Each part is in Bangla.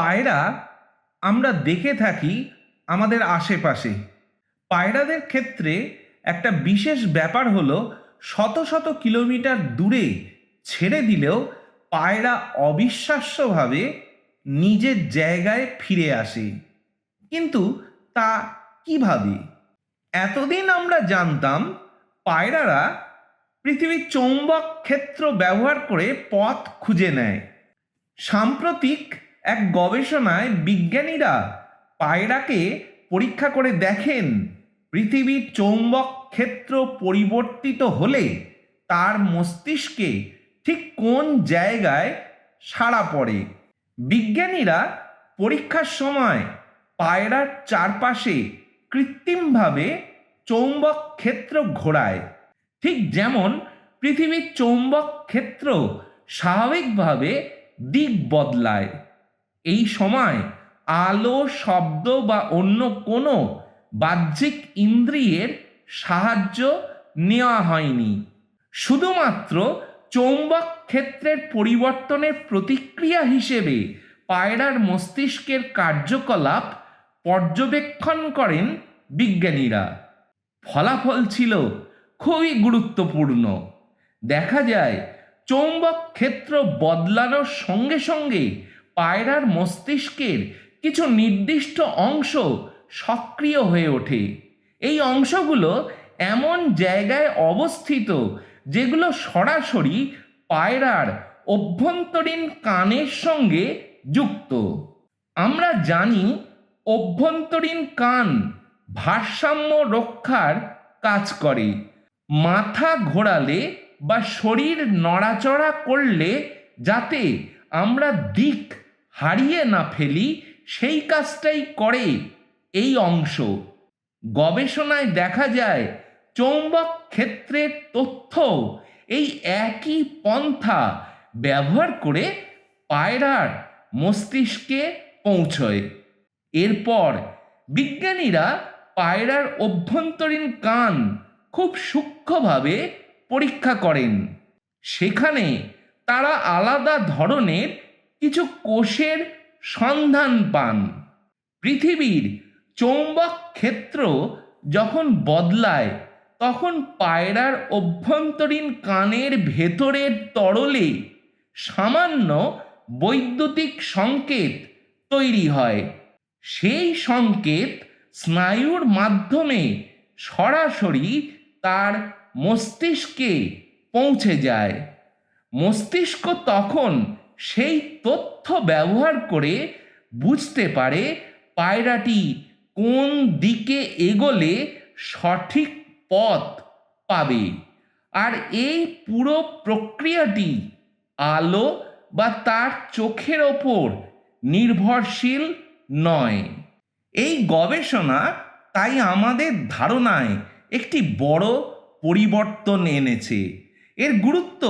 পায়রা আমরা দেখে থাকি আমাদের আশেপাশে। পায়রাদের ক্ষেত্রে একটা বিশেষ ব্যাপার হলো শত শত কিলোমিটার দূরে ছেড়ে দিলেও পায়রা অবিশ্বাস্যভাবে নিজের জায়গায় ফিরে আসে। কিন্তু তা কিভাবে? এতদিন আমরা জানতাম পায়রারা পৃথিবীর চৌম্বক ক্ষেত্র ব্যবহার করে পথ খুঁজে নেয়। সাম্প্রতিক এক গবেষণায় বিজ্ঞানীরা পায়রাকে পরীক্ষা করে দেখেন পৃথিবীর চৌম্বক ক্ষেত্র পরিবর্তিত হলে তার মস্তিষ্কে ঠিক কোন জায়গায় সাড়া পড়ে। বিজ্ঞানীরা পরীক্ষার সময় পায়রার চারপাশে কৃত্রিমভাবে চৌম্বক ক্ষেত্র ঘোরায়, ঠিক যেমন পৃথিবীর চৌম্বক ক্ষেত্র স্বাভাবিকভাবে দিক বদলায়। এই সময় আলো, শব্দ বা অন্য কোনো বাহ্যিক ইন্দ্রিয়ের সাহায্য নেওয়া হয়নি। শুধুমাত্র চৌম্বক ক্ষেত্রের পরিবর্তনের প্রতিক্রিয়া হিসেবে পায়রার মস্তিষ্কের কার্যকলাপ পর্যবেক্ষণ করেন বিজ্ঞানীরা। ফলাফল ছিল খুবই গুরুত্বপূর্ণ। দেখা যায় চৌম্বক ক্ষেত্র বদলানোর সঙ্গে সঙ্গে পায়রার মস্তিষ্কের কিছু নির্দিষ্ট অংশ সক্রিয় হয়ে ওঠে। এই অংশগুলো এমন জায়গায় অবস্থিত যেগুলো সরাসরি পায়রার অভ্যন্তরীণ কানের সঙ্গে যুক্ত। আমরা জানি অভ্যন্তরীণ কান ভারসাম্য রক্ষার কাজ করে। মাথা ঘোরালে বা শরীর নড়াচড়া করলে যাতে আমরা দিক হারিয়ে না ফেলি, সেই কাজটাই করে এই অংশ। গবেষণায় দেখা যায় চৌম্বক ক্ষেত্রের তথ্য এই একই পন্থা ব্যবহার করে পায়রার মস্তিষ্কে পৌঁছয়। এরপর বিজ্ঞানীরা পায়রার অভ্যন্তরীণ কান খুব সূক্ষ্মভাবে পরীক্ষা করেন। সেখানে তারা আলাদা ধরনের কিছু কোষের সন্ধান পান। পৃথিবীর চৌম্বক ক্ষেত্র যখন বদলায় তখন পায়রার অভ্যন্তরীণ কানের ভেতরের তরলে সামান্য বৈদ্যুতিক সংকেত তৈরি হয়। সেই সংকেত স্নায়ুর মাধ্যমে সরাসরি তার মস্তিষ্কে পৌঁছে যায়। মস্তিষ্ক তখন সেই তথ্য ব্যবহার করে বুঝতে পারে পায়রাটি কোন দিকে এগোলে সঠিক পথ পাবে। আর এই পুরো প্রক্রিয়াটি আলো বা তার চোখের ওপর নির্ভরশীল নয়। এই গবেষণা তাই আমাদের ধারণায় একটি বড় পরিবর্তন এনেছে। এর গুরুত্ব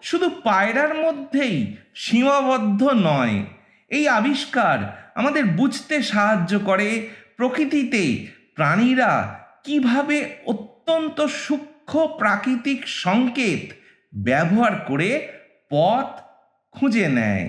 শুধু পায়রার মধ্যেই সীমাবদ্ধ নয়। এই আবিষ্কার আমাদের বুঝতে সাহায্য করে প্রকৃতিতে প্রাণীরা কিভাবে অত্যন্ত সূক্ষ্ম প্রাকৃতিক সংকেত ব্যবহার করে পথ খুঁজে নেয়।